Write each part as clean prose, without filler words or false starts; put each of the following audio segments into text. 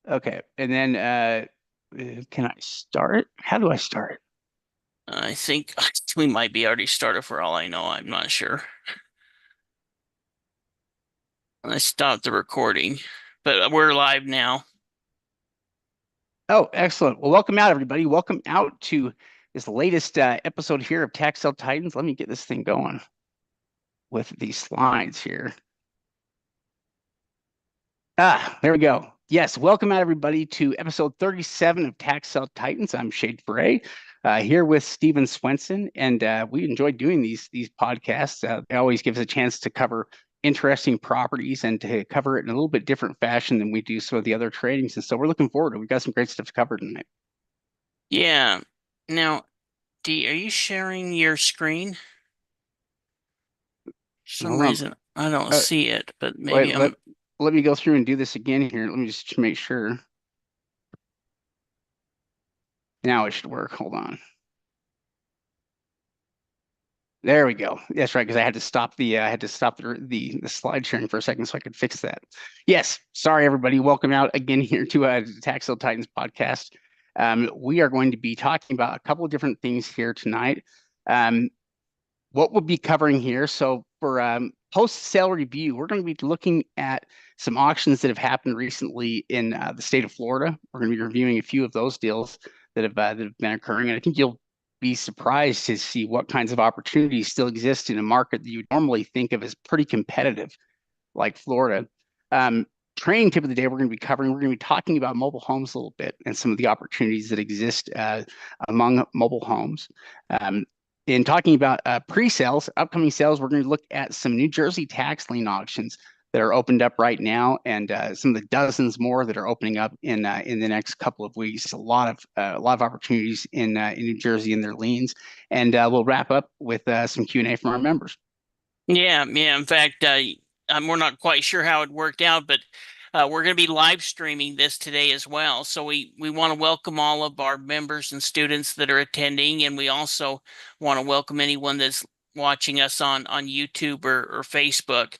Okay, and then can I start? How do I start? I think we might be already started for all I know. I'm not sure. I stopped the recording, but we're live now. Oh, excellent. Well, welcome out, everybody. Welcome out to this latest episode here of Tax Sale Titans. Let me get this thing going with these slides here. There we go. Yes, welcome out, everybody, to episode 37 of Tax Sale Titans. I'm Shade Foray, here with Stephen Swenson, and we enjoy doing these podcasts. It always gives a chance to cover interesting properties and to cover it in a little bit different fashion than we do some of the other tradings. And so we're looking forward to it. We've got some great stuff to cover tonight. Yeah. Now, D, are you sharing your screen? For some Hold on. reason, I don't Uh, see it, but wait, maybe let I'm. let me go through and do this again here. Let me just make sure. Now it should work. Hold on. There we go. That's right, because I had to stop the slide sharing for a second so I could fix that. Yes, sorry everybody. Welcome out again here to the Tax Sale Titans podcast. We are going to be talking about a couple of different things here tonight. Um, what we'll be covering here. So for post-sale review, we're going to be looking at some auctions that have happened recently in the state of Florida. We're going to be reviewing a few of those deals that have been occurring, and I think you'll be surprised to see what kinds of opportunities still exist in a market that you would normally think of as pretty competitive, like Florida. Um, Training tip of the day we're going to be talking about mobile homes a little bit and some of the opportunities that exist among mobile homes. Um, in talking about pre-sales, upcoming sales, we're going to look at some New Jersey tax lien auctions that are opened up right now, and some of the dozens more that are opening up in the next couple of weeks. A lot of opportunities in New Jersey in their liens, and we'll wrap up with some Q&A from our members. Yeah. In fact, we're not quite sure how it worked out, but we're going to be live streaming this today as well. So we want to welcome all of our members and students that are attending, and we also want to welcome anyone that's watching us on YouTube or Facebook.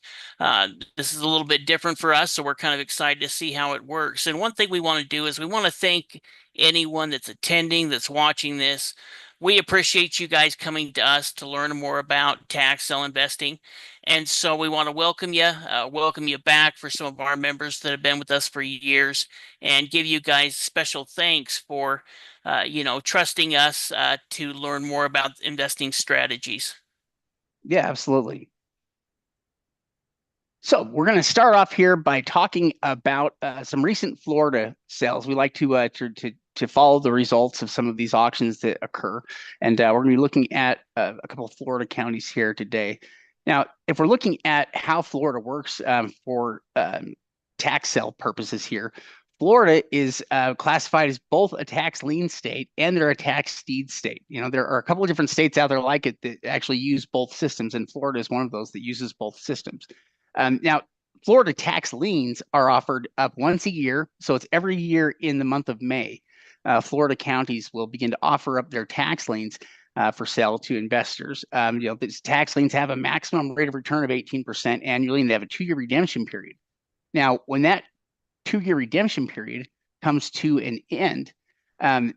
This is a little bit different for us, so we're kind of excited to see how it works. And one thing we want to do is we want to thank anyone that's attending, that's watching this. We appreciate you guys coming to us to learn more about tax sale investing. And so we want to welcome you back for some of our members that have been with us for years and give you guys special thanks for, trusting us to learn more about investing strategies. Yeah, absolutely. So we're going to start off here by talking about some recent Florida sales. We like to follow the results of some of these auctions that occur, and we're going to be looking at a couple of Florida counties here today. Now, if we're looking at how Florida works for tax sale purposes here, Florida is classified as both a tax lien state and they're a tax deed state. You know, there are a couple of different states out there like it that actually use both systems, and Florida is one of those that uses both systems. Now, Florida tax liens are offered up once a year, so it's every year in the month of May. Florida counties will begin to offer up their tax liens for sale to investors. These tax liens have a maximum rate of return of 18% annually, and they have a 2-year redemption period. Now, when that 2-year redemption period comes to an end, um,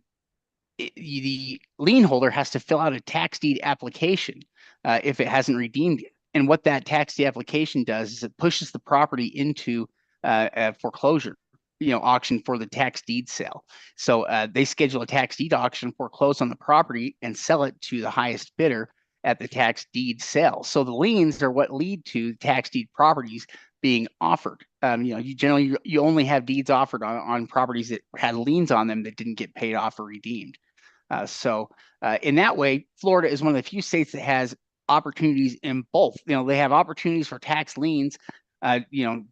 the lien holder has to fill out a tax deed application if it hasn't redeemed it. And what that tax deed application does is it pushes the property into a foreclosure, auction for the tax deed sale. So they schedule a tax deed auction, foreclose on the property, and sell it to the highest bidder at the tax deed sale. So the liens are what lead to tax deed properties being offered. You only have deeds offered on properties that had liens on them that didn't get paid off or redeemed. In that way, Florida is one of the few states that has opportunities in both. They have opportunities for tax liens,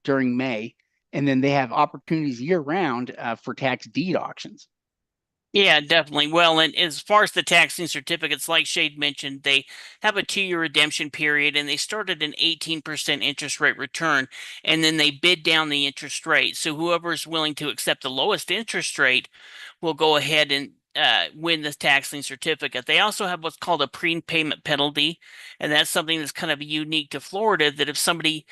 during May, and then they have opportunities year round for tax deed auctions. Yeah, definitely. Well, and as far as the taxing certificates, like Shade mentioned, they have a 2-year redemption period and they start at an 18% interest rate return, and then they bid down the interest rate. So whoever is willing to accept the lowest interest rate will go ahead and win the tax lien certificate. They also have what's called a prepayment penalty, and that's something that's kind of unique to Florida. That if somebody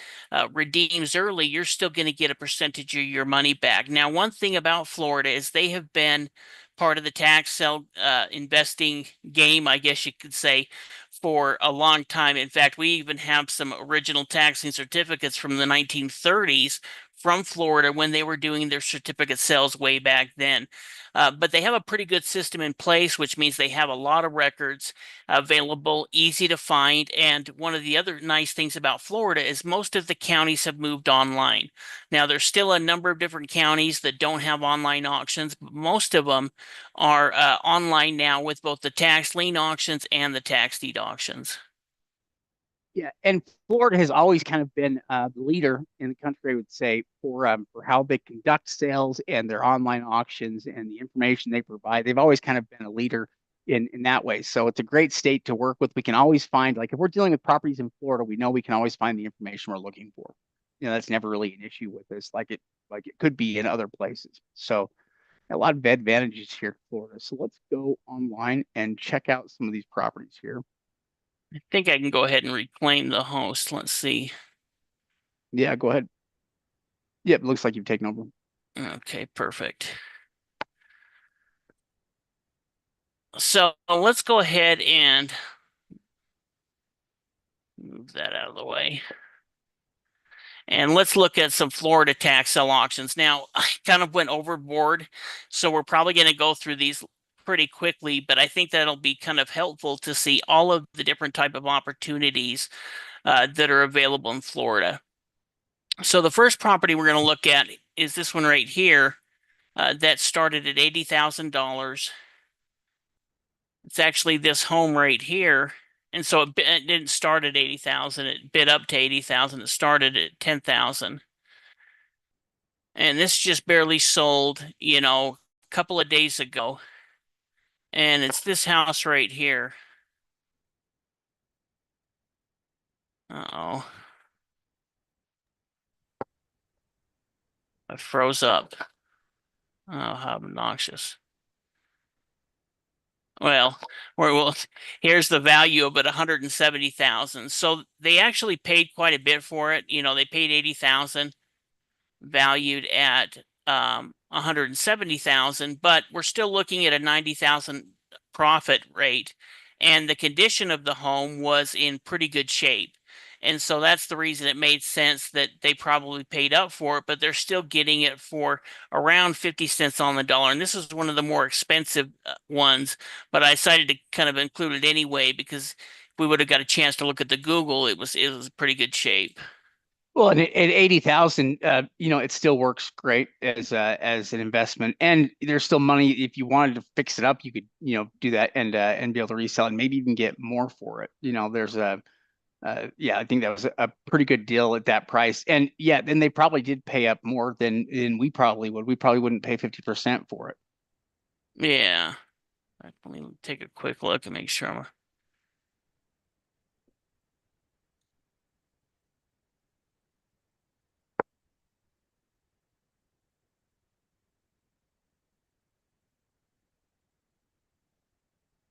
redeems early, you're still going to get a percentage of your money back. Now, one thing about Florida is they have been part of the tax sale investing game, I guess you could say, for a long time. In fact, we even have some original tax lien certificates from the 1930s from Florida when they were doing their certificate sales way back then. But they have a pretty good system in place, which means they have a lot of records available, easy to find. And one of the other nice things about Florida is most of the counties have moved online. Now, there's still a number of different counties that don't have online auctions, but most of them are online now with both the tax lien auctions and the tax deed auctions. Yeah, and Florida has always kind of been the leader in the country, I would say, for how they conduct sales and their online auctions and the information they provide. They've always kind of been a leader in that way. So it's a great state to work with. We can always find, like, if we're dealing with properties in Florida, we know we can always find the information we're looking for. That's never really an issue with this, like it could be in other places. So a lot of advantages here in Florida. So let's go online and check out some of these properties here. I think I can go ahead and reclaim the host. Let's see. Yeah, go ahead. Yep, looks like you've taken over. Okay, perfect. So let's go ahead and move that out of the way. And let's look at some Florida tax sale auctions. Now, I kind of went overboard, so we're probably going to go through these pretty quickly, but I think that'll be kind of helpful to see all of the different type of opportunities that are available in Florida. So the first property we're going to look at is this one right here that started at $80,000. It's actually this home right here. And so it didn't start at 80,000. It bid up to 80,000. It started at 10,000. And this just barely sold, a couple of days ago. And it's this house right here. Uh-oh. I froze up. Oh, how obnoxious. Well, here's the value of it, 170,000. So they actually paid quite a bit for it. They paid 80,000, valued at 170,000, but we're still looking at a 90,000 profit rate. And the condition of the home was in pretty good shape. And so that's the reason it made sense that they probably paid up for it, but they're still getting it for around 50 cents on the dollar. And this is one of the more expensive ones, but I decided to kind of include it anyway because if we would have got a chance to look at the Google, it was pretty good shape. Well, and at 80,000, it still works great as an investment, and there's still money if you wanted to fix it up, you could do that and be able to resell it, and maybe even get more for it. There's yeah, I think that was a pretty good deal at that price, and yeah, then they probably did pay up more than we probably would. We probably wouldn't pay 50% for it. Yeah. Let me take a quick look and make sure I'm.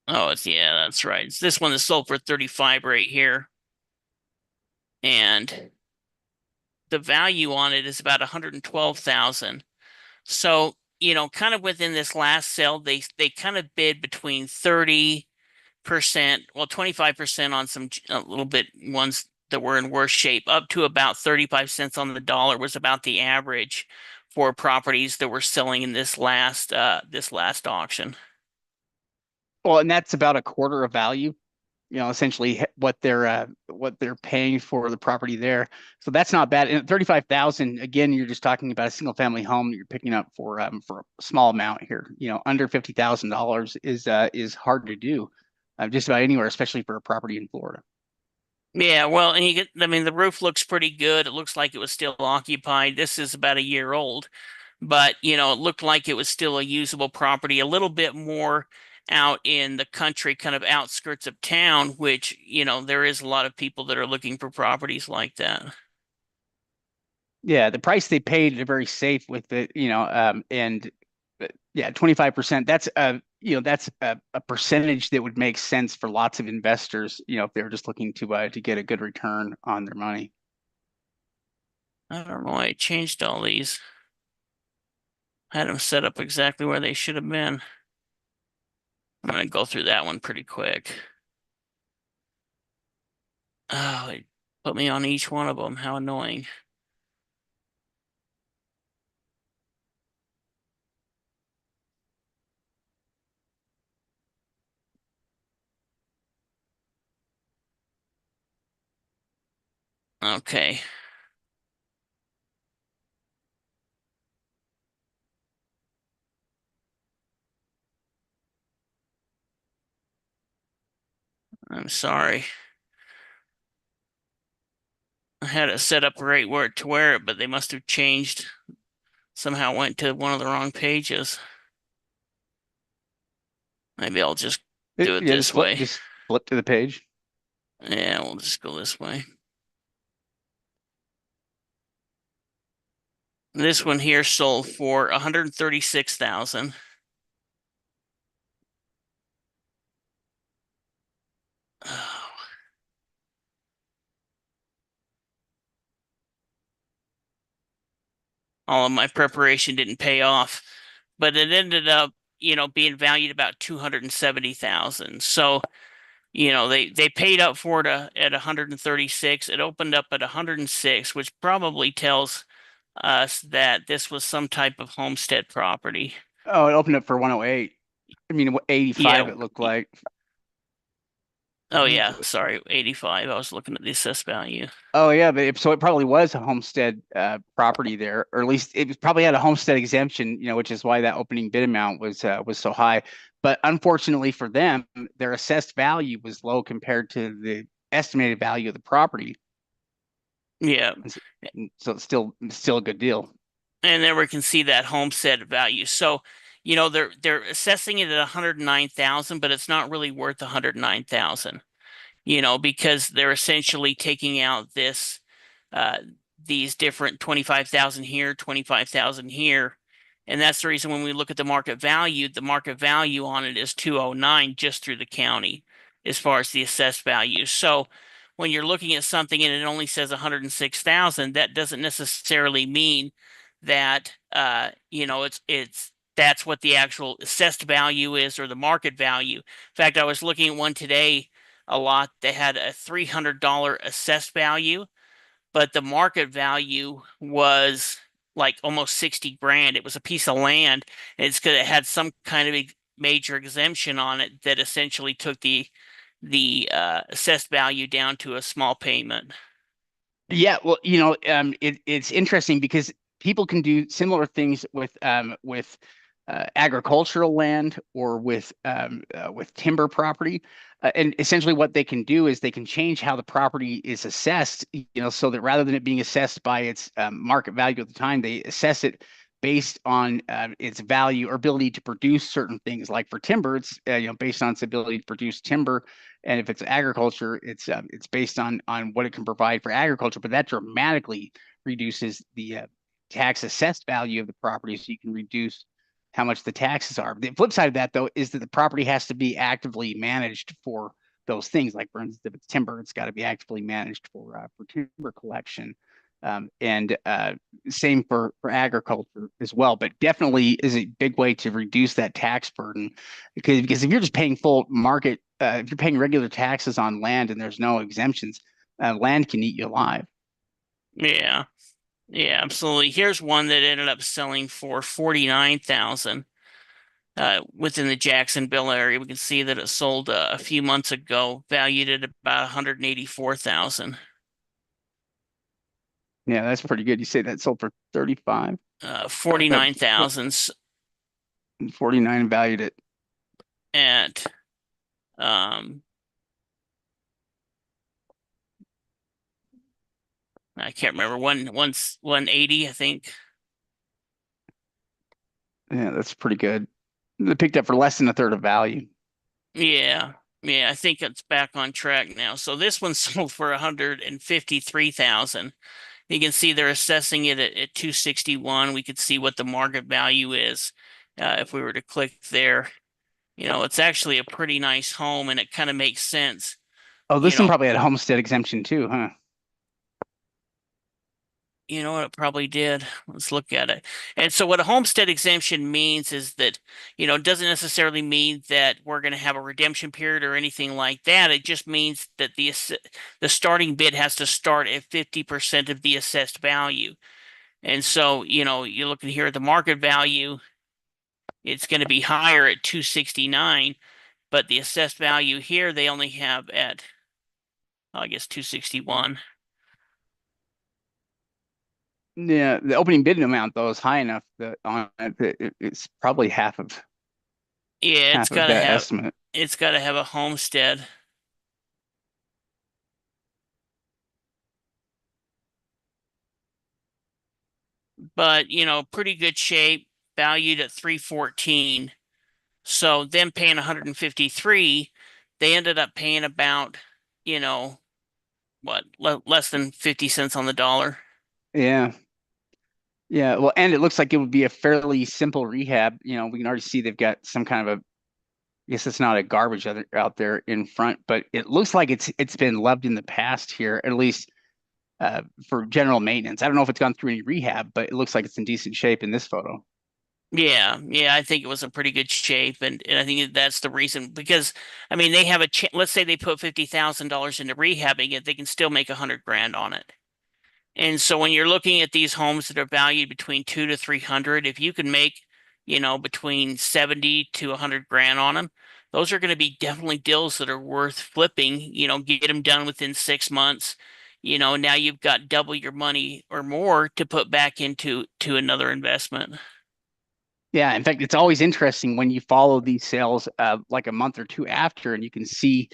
Oh, yeah, that's right. It's this one that sold for 35 right here. And the value on it is about 112,000. So, kind of within this last sale, they kind of bid between 30%, well, 25% on some a little bit ones that were in worse shape, up to about 35 cents on the dollar was about the average for properties that were selling in this last auction. Well, and that's about a quarter of value. Essentially what they're paying for the property there. So that's not bad. And 35,000, again, you're just talking about a single family home that you're picking up for a small amount here. Under $50,000 is hard to do just about anywhere, especially for a property in Florida. Yeah, well, and I mean, the roof looks pretty good. It looks like it was still occupied. This is about a year old, but it looked like it was still a usable property, a little bit more out in the country, kind of outskirts of town, which, there is a lot of people that are looking for properties like that. Yeah, the price they paid, they're very safe with it, and yeah, 25%. That's that's a percentage that would make sense for lots of investors, if they're just looking to get a good return on their money. I don't know why I changed all these. I had them set up exactly where they should have been. I'm gonna go through that one pretty quick. Oh, it put me on each one of them. How annoying. Okay. I'm sorry. I had it set up right where to wear it, but they must have changed. Somehow went to one of the wrong pages. Maybe I'll just do it Yeah, this way. just flip to the page. Yeah, we'll just go this way. This one here sold for 136,000. Oh, all of my preparation didn't pay off, but it ended up, being valued about 270,000. So, they paid up for it at 136. It opened up at 106, which probably tells us that this was some type of homestead property. Oh, it opened up for 108. I mean, what, 85 Yeah. it looked like. Oh yeah, sorry, 85. I was looking at the assessed value. Oh yeah, but so it probably was a homestead property there, or at least probably had a homestead exemption, which is why that opening bid amount was so high. But unfortunately for them, their assessed value was low compared to the estimated value of the property. Yeah. So it's still a good deal. And then we can see that homestead value. So, they're assessing it at 109,000, but it's not really worth 109,000, because they're essentially taking out uh these different 25,000 here, 25,000 here. And that's the reason when we look at the market value on it is 209 just through the county as far as the assessed value. So when you're looking at something and it only says 106,000, that doesn't necessarily mean that it's that's what the actual assessed value is or the market value. In fact, I was looking at one today a lot. They had a $300 assessed value, but the market value was like almost 60 grand. It was a piece of land, and it's because it had some kind of major exemption on it that essentially took the assessed value down to a small payment. Yeah, well, it's interesting because people can do similar things with agricultural land or with timber property, and essentially what they can do is they can change how the property is assessed, so that rather than it being assessed by its market value at the time, they assess it based on its value or ability to produce certain things. Like for timber, it's based on its ability to produce timber, and if it's agriculture, it's based on what it can provide for agriculture. But that dramatically reduces the tax assessed value of the property, so you can reduce how much the taxes are. The flip side of that, though, is that the property has to be actively managed for those things. Like for instance, if it's timber, it's got to be actively managed for timber collection. And same for agriculture as well, but definitely is a big way to reduce that tax burden, because if you're just paying full market, if you're paying regular taxes on land and there's no exemptions, land can eat you alive. Yeah. Yeah, absolutely. Here's one that ended up selling for 49,000 within the Jacksonville area. We can see that it sold a few months ago, valued at about 184,000. Yeah, that's pretty good. You say that sold for 35, 49,000 49 valued at. at um I can't remember, 180, I think. Yeah, that's pretty good. They picked up for less than a third of value. Yeah. Yeah, I think it's back on track now. So this one sold for 153,000. You can see they're assessing it at 261. We could see what the market value is if we were to click there. It's actually a pretty nice home and it kind of makes sense. Oh, You this one know, probably had a homestead exemption too, huh? you know what it probably did. Let's look at it. And so what a homestead exemption means is that, it doesn't necessarily mean that we're going to have a redemption period or anything like that. It just means that the starting bid has to start at 50% of the assessed value. And so, you're looking here at the market value, it's going to be higher at 269, but the assessed value here they only have at, I guess, 261. Yeah, the opening bid amount though is high enough that on it, it's probably Yeah, half of that estimate. it's got to have a homestead. But pretty good shape, valued at 314. So them paying 153, they ended up paying about, you know, what, less than 50 cents on the dollar. Yeah. Yeah, well, and it looks like it would be a fairly simple rehab. We can already see they've got some kind of a, I guess it's not a garbage out there in front, but it looks like it's been loved in the past here, at least for general maintenance. I don't know if it's gone through any rehab, but it looks like it's in decent shape in this photo. Yeah, yeah, I think it was in pretty good shape, and I think that's the reason because I mean they have a ch let's say they put $50,000 into rehabbing it, they can still make 100 grand on it. And so when you're looking at these homes that are valued between 2 to 300, if you can make, between 70 to 100 grand on them, those are going to be definitely deals that are worth flipping, get them done within 6 months. Now you've got double your money or more to put back into another investment. Yeah, in fact, it's always interesting when you follow these sales like a month or two after, and you can see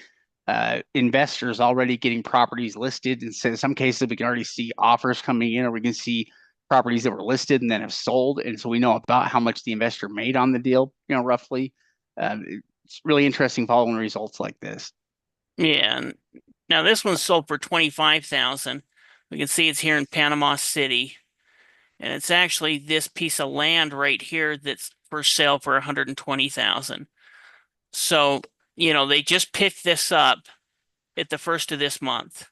investors already getting properties listed. And so in some cases, we can already see offers coming in, or we can see properties that were listed and then have sold. And so we know about how much the investor made on the deal, roughly. It's really interesting following results like this. Yeah. And now this one's sold for 25,000. We can see it's here in Panama City. And it's actually this piece of land right here that's for sale for 120,000. So, they just picked this up at the first of this month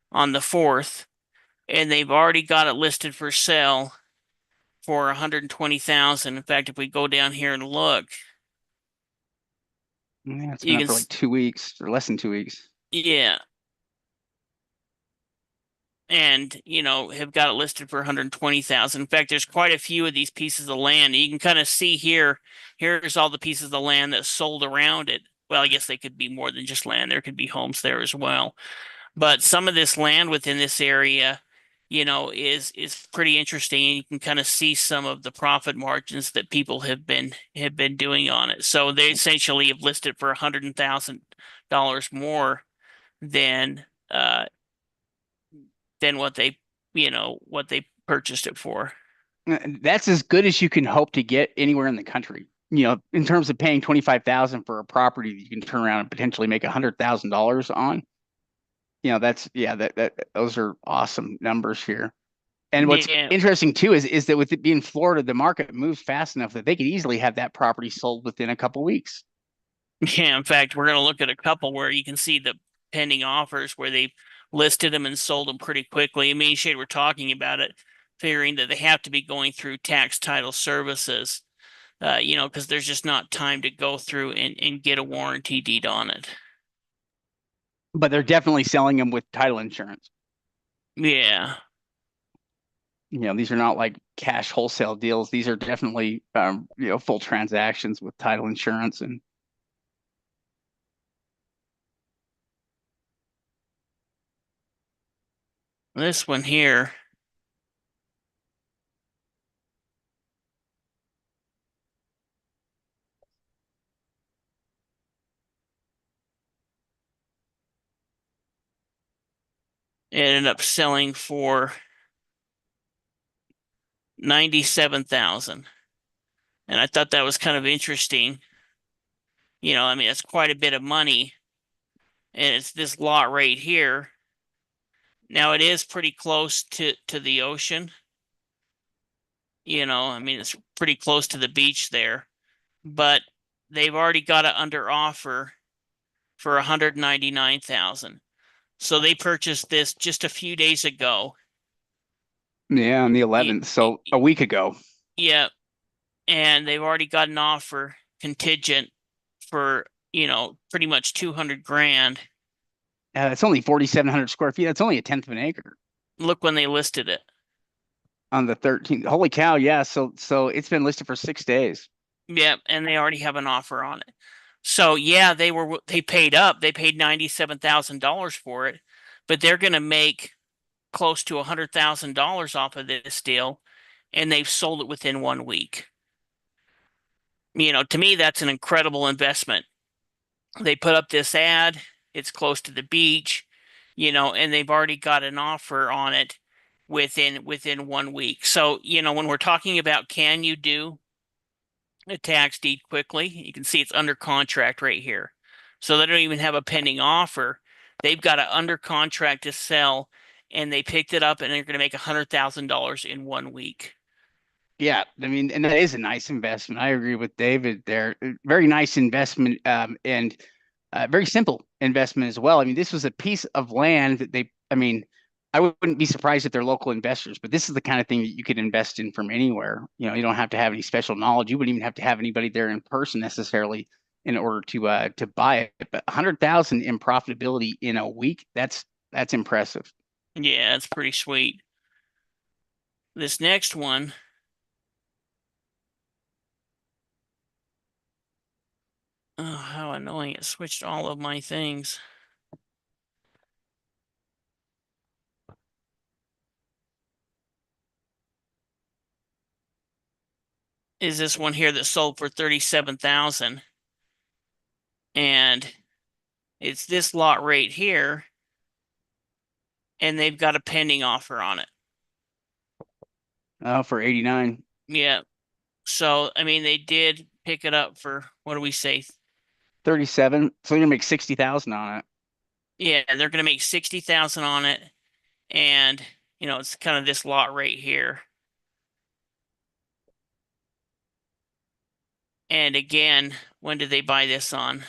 on the 4th, and they've already got it listed for sale for 120,000. In fact, if we go down here and look, Yeah, it's been you up can, for like 2 weeks or less than 2 weeks. yeah, and have got it listed for 120,000. In fact, there's quite a few of these pieces of land. You can kind of see here, here's all the pieces of land that sold around it. Well, I guess they could be more than just land. There could be homes there as well. But some of this land within this area, is pretty interesting. You can kind of see some of the profit margins that people have been doing on it. So they essentially have listed for $100,000 more than uh than what they purchased it for. That's as good as you can hope to get anywhere in the country. In terms of paying 25,000 for a property that you can turn around and potentially make $100,000 on. That's yeah, that those are awesome numbers here. And what's Yeah, interesting too is that with it being Florida, the market moves fast enough that they could easily have that property sold within a couple weeks. yeah. In fact, we're going to look at a couple where you can see the pending offers where they've listed them and sold them pretty quickly. Me and Shade were talking about it, figuring that they have to be going through tax title services, because there's just not time to go through and get a warranty deed on it. But they're definitely selling them with title insurance. Yeah. These are not like cash wholesale deals. These are definitely full transactions with title insurance. And This one here, it ended up selling for 97,000. And I thought that was kind of interesting. I mean, it's quite a bit of money. And it's this lot right here. Now it is pretty close to the ocean. I mean, it's pretty close to the beach there. But they've already got it under offer for 199,000. So they purchased this just a few days ago. Yeah, on the Y- 11th, so a week ago. Yeah, and they've already got an offer contingent for, pretty much 200 grand. It's only 4,700 square feet. That's only a tenth of an acre Look when they listed it. on the 13th. Holy cow! Yeah, so it's been listed for 6 days. Yep, and they already have an offer on it. So yeah, they paid up. They paid $97,000 for it, but they're going to make close to $100,000 off of this deal, and they've sold it within 1 week. To me, that's an incredible investment. They put up this ad. It's close to the beach, and they've already got an offer on it within 1 week. So, when we're talking about can you do a tax deed quickly, you can see it's under contract right here. So they don't even have a pending offer. They've got it under contract to sell, and they picked it up and they're going to make $100,000 in 1 week. Yeah, I mean, and that is a nice investment. I agree with David there. Very nice investment, and very simple investment as well. I mean, this was a piece of land that I mean, I wouldn't be surprised if they're local investors, but this is the kind of thing that you could invest in from anywhere. You don't have to have any special knowledge. You wouldn't even have to have anybody there in person necessarily in order to buy it. But 100,000 in profitability in a week, that's impressive. Yeah, it's pretty sweet. This next one, oh, how annoying. It switched all of my things. Is this one here that sold for 37,000, and it's this lot right here, and they've got a pending offer on it. Oh, for 89. Yeah. So, I mean, they did pick it up for, what do we say? 37. So you're gonna make 60,000 on it. Yeah, they're going to make 60,000 on it, and it's kind of this lot right here. And again, when did they buy this on?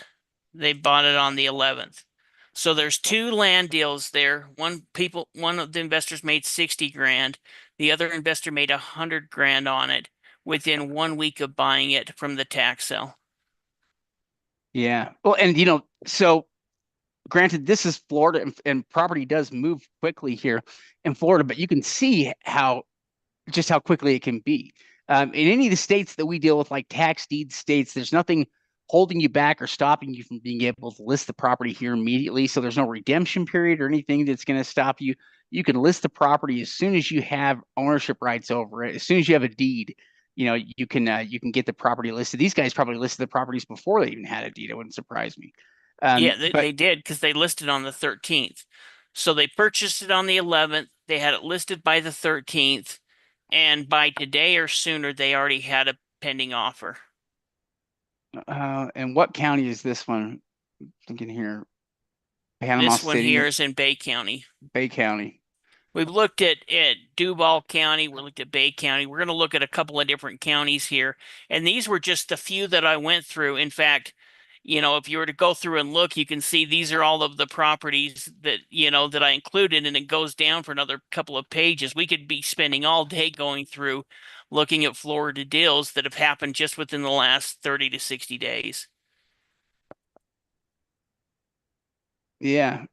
They bought it on the 11th. So there's two land deals there. One of the investors made 60 grand. The other investor made 100 grand on it within 1 week of buying it from the tax sale. Yeah. Well, and so granted, this is Florida, and property does move quickly here in Florida, but you can see how quickly it can be. In any of the states that we deal with, like tax deed states, there's nothing holding you back or stopping you from being able to list the property here immediately. So there's no redemption period or anything that's going to stop you. You can list the property as soon as you have ownership rights over it. As soon as you have a deed, you can get the property listed. These guys probably listed the properties before they even had a deed. It wouldn't surprise me. Yeah, But they did because they listed on the 13th. So they purchased it on the 11th. They had it listed by the 13th. And by today or sooner, they already had a pending offer. and what county is this one? I'm thinking here, Panama This one here City, is in Bay County. Bay County. We've looked at Duval County. We looked at Bay County. We're going to look at a couple of different counties here. And these were just the few that I went through. In fact, if you were to go through and look, you can see these are all of the properties that I included, and it goes down for another couple of pages. We could be spending all day going through looking at Florida deals that have happened just within the last 30 to 60 days. Yeah.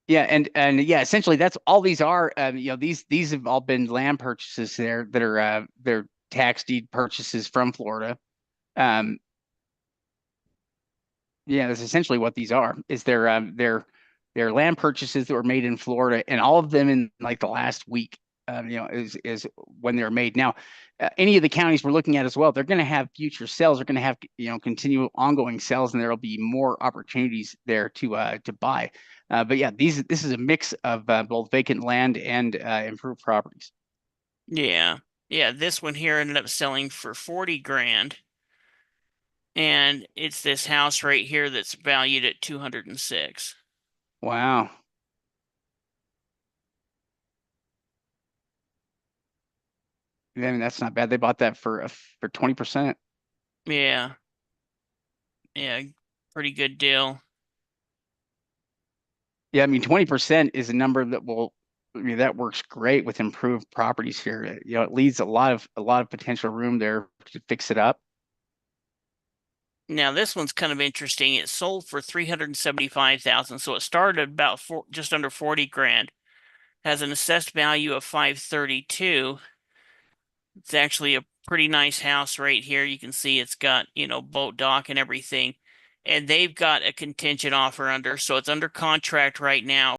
Yeah, and yeah, essentially that's all these are. These have all been land purchases there that are they're tax deed purchases from Florida. Um, yeah, that's essentially what these are. Is they're land purchases that were made in Florida, and all of them in like the last week. Is when they're made. Now, any of the counties we're looking at as well, they're going to have future sales. They're going to have continual ongoing sales, and there will be more opportunities there to buy. But yeah, this is a mix of both vacant land and improved properties. Yeah. Yeah, this one here ended up selling for 40 grand. And it's this house right here that's valued at 206. Wow. I mean, that's not bad. They bought that for 20%. Yeah. Yeah, pretty good deal. Yeah, I mean, 20% is a number that that works great with improved properties here. You know, it leaves a lot of potential room there to fix it up. Now this one's kind of interesting. It sold for 375,000, so it started at about just under 40 grand. Has an assessed value of 532. It's actually a pretty nice house right here. You can see it's got, boat dock and everything. And they've got a contingent offer under, so it's under contract right now